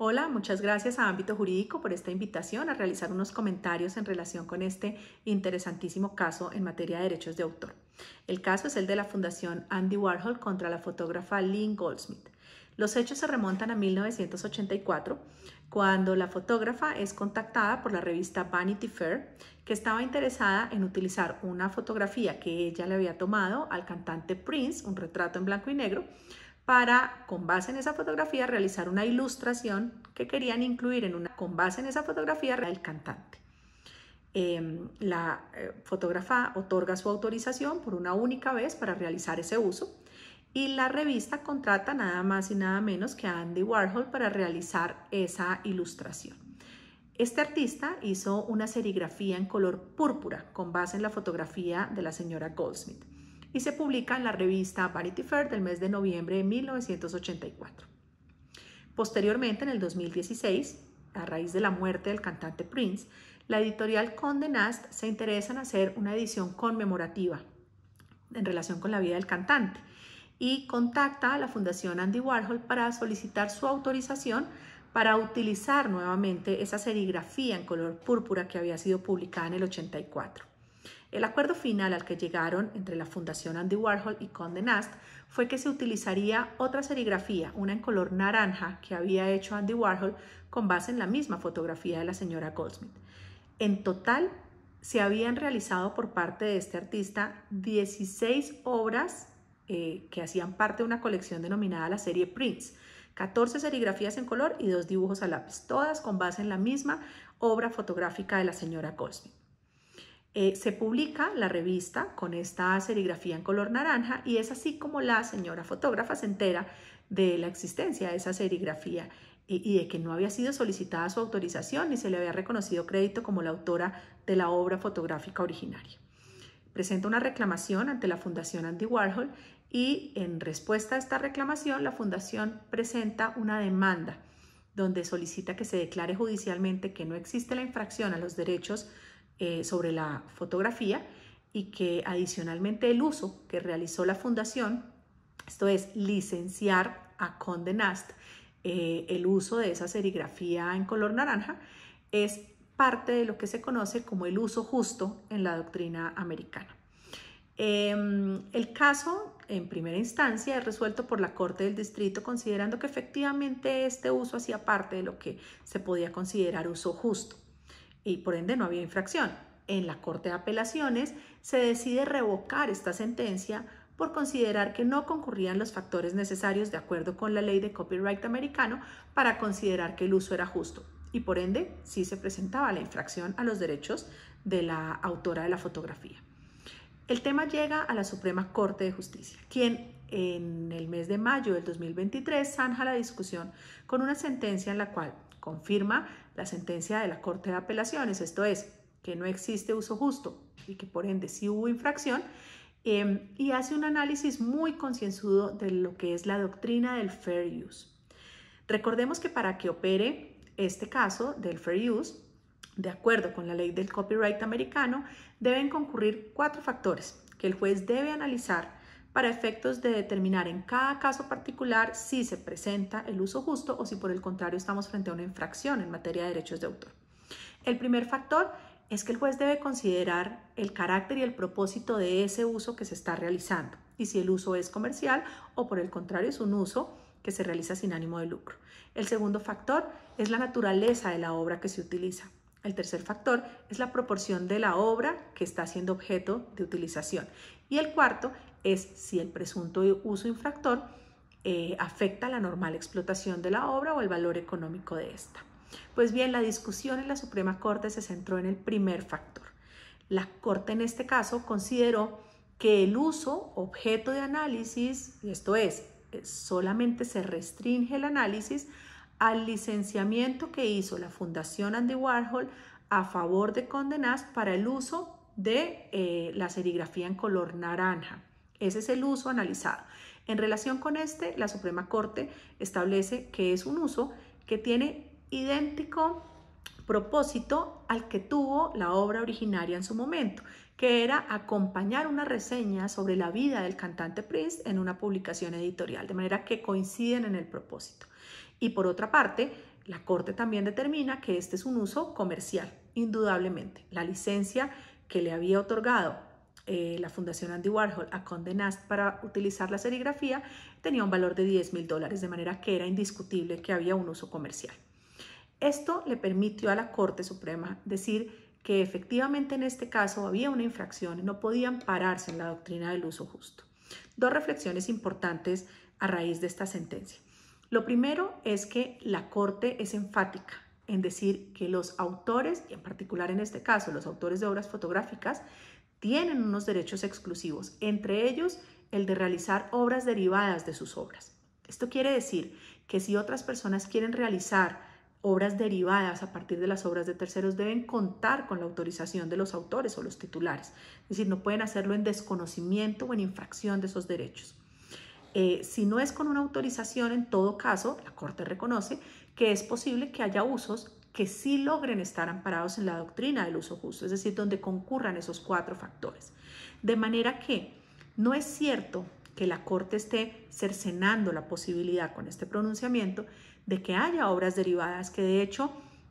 Hola, muchas gracias a Ámbito Jurídico por esta invitación a realizar unos comentarios en relación con este interesantísimo caso en materia de derechos de autor. El caso es el de la Fundación Andy Warhol contra la fotógrafa Lynn Goldsmith. Los hechos se remontan a 1984, cuando la fotógrafa es contactada por la revista Vanity Fair, que estaba interesada en utilizar una fotografía que ella le había tomado al cantante Prince, un retrato en blanco y negro, para, con base en esa fotografía, realizar una ilustración que querían incluir con base en esa fotografía del cantante. La fotógrafa otorga su autorización por una única vez para realizar ese uso y la revista contrata nada más y nada menos que a Andy Warhol para realizar esa ilustración. Este artista hizo una serigrafía en color púrpura con base en la fotografía de la señora Goldsmith y se publica en la revista Vanity Fair del mes de noviembre de 1984. Posteriormente, en el 2016, a raíz de la muerte del cantante Prince, la editorial Condé Nast se interesa en hacer una edición conmemorativa en relación con la vida del cantante y contacta a la Fundación Andy Warhol para solicitar su autorización para utilizar nuevamente esa serigrafía en color púrpura que había sido publicada en el 84. El acuerdo final al que llegaron entre la Fundación Andy Warhol y Condé Nast fue que se utilizaría otra serigrafía, una en color naranja que había hecho Andy Warhol con base en la misma fotografía de la señora Goldsmith. En total, se habían realizado por parte de este artista 16 obras que hacían parte de una colección denominada la serie Prince, 14 serigrafías en color y 2 dibujos a lápiz, todas con base en la misma obra fotográfica de la señora Goldsmith. Se publica la revista con esta serigrafía en color naranja y es así como la señora fotógrafa se entera de la existencia de esa serigrafía y de que no había sido solicitada su autorización ni se le había reconocido crédito como la autora de la obra fotográfica originaria. Presenta una reclamación ante la Fundación Andy Warhol y en respuesta a esta reclamación la Fundación presenta una demanda donde solicita que se declare judicialmente que no existe la infracción a los derechos sobre la fotografía y que adicionalmente el uso que realizó la fundación, esto es licenciar a Condé Nast el uso de esa serigrafía en color naranja, es parte de lo que se conoce como el uso justo en la doctrina americana. El caso en primera instancia es resuelto por la Corte del Distrito considerando que efectivamente este uso hacía parte de lo que se podía considerar uso justo y por ende no había infracción. En la Corte de Apelaciones se decide revocar esta sentencia por considerar que no concurrían los factores necesarios de acuerdo con la ley de copyright americano para considerar que el uso era justo y por ende sí se presentaba la infracción a los derechos de la autora de la fotografía. El tema llega a la Suprema Corte de Justicia, quien en el mes de mayo del 2023 zanja la discusión con una sentencia en la cual confirma la sentencia de la Corte de Apelaciones, esto es, que no existe uso justo y que por ende sí hubo infracción, y hace un análisis muy concienzudo de lo que es la doctrina del fair use. Recordemos que para que opere este caso del fair use, de acuerdo con la ley del copyright americano, deben concurrir 4 factores que el juez debe analizar para efectos de determinar en cada caso particular si se presenta el uso justo o si por el contrario estamos frente a una infracción en materia de derechos de autor. El primer factor es que el juez debe considerar el carácter y el propósito de ese uso que se está realizando y si el uso es comercial o por el contrario es un uso que se realiza sin ánimo de lucro. El segundo factor es la naturaleza de la obra que se utiliza. El tercer factor es la proporción de la obra que está siendo objeto de utilización. Y el cuarto es si el presunto uso infractor afecta la normal explotación de la obra o el valor económico de esta. Pues bien, la discusión en la Suprema Corte se centró en el primer factor. La Corte en este caso consideró que el uso objeto de análisis, esto es, solamente se restringe el análisis al licenciamiento que hizo la Fundación Andy Warhol a favor de Condé Nast para el uso de la serigrafía en color naranja. Ese es el uso analizado. En relación con este, la Suprema Corte establece que es un uso que tiene idéntico propósito al que tuvo la obra originaria en su momento, que era acompañar una reseña sobre la vida del cantante Prince en una publicación editorial, de manera que coinciden en el propósito. Y por otra parte, la Corte también determina que este es un uso comercial, indudablemente. La licencia que le había otorgado la Fundación Andy Warhol a Condé Nast para utilizar la serigrafía tenía un valor de $10.000, de manera que era indiscutible que había un uso comercial. Esto le permitió a la Corte Suprema decir que efectivamente en este caso había una infracción y no podían pararse en la doctrina del uso justo. Dos reflexiones importantes a raíz de esta sentencia. Lo primero es que la Corte es enfática en decir que los autores, y en particular en este caso los autores de obras fotográficas, tienen unos derechos exclusivos, entre ellos el de realizar obras derivadas de sus obras. Esto quiere decir que si otras personas quieren realizar obras derivadas a partir de las obras de terceros, deben contar con la autorización de los autores o los titulares. Es decir, no pueden hacerlo en desconocimiento o en infracción de esos derechos. Si no es con una autorización, en todo caso, la Corte reconoce que es posible que haya usos que sí logren estar amparados en la doctrina del uso justo, es decir, donde concurran esos 4 factores. De manera que no es cierto que la Corte esté cercenando la posibilidad con este pronunciamiento de que haya obras derivadas, que de hecho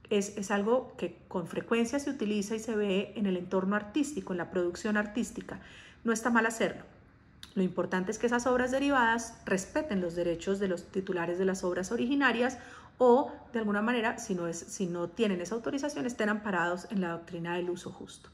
es algo que con frecuencia se utiliza y se ve en el entorno artístico, en la producción artística. No está mal hacerlo. Lo importante es que esas obras derivadas respeten los derechos de los titulares de las obras originarias o, de alguna manera, si no tienen esa autorización, estén amparados en la doctrina del uso justo.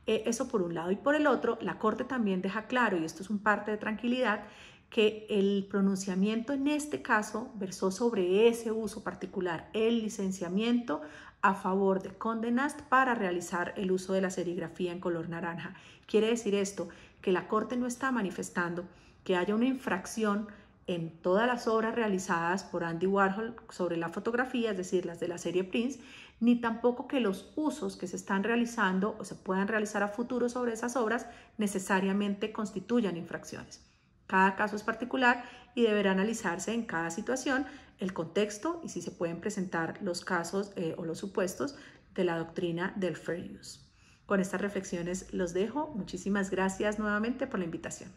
Eso por un lado. Y por el otro, la Corte también deja claro, y esto es un parte de tranquilidad, que el pronunciamiento en este caso versó sobre ese uso particular, el licenciamiento a favor de Condé Nast para realizar el uso de la serigrafía en color naranja. Quiere decir esto, que la Corte no está manifestando que haya una infracción en todas las obras realizadas por Andy Warhol sobre la fotografía, es decir, las de la serie Prince, ni tampoco que los usos que se están realizando o se puedan realizar a futuro sobre esas obras necesariamente constituyan infracciones. Cada caso es particular y deberá analizarse en cada situación el contexto y si se pueden presentar los casos o los supuestos de la doctrina del fair use. Con estas reflexiones los dejo. Muchísimas gracias nuevamente por la invitación.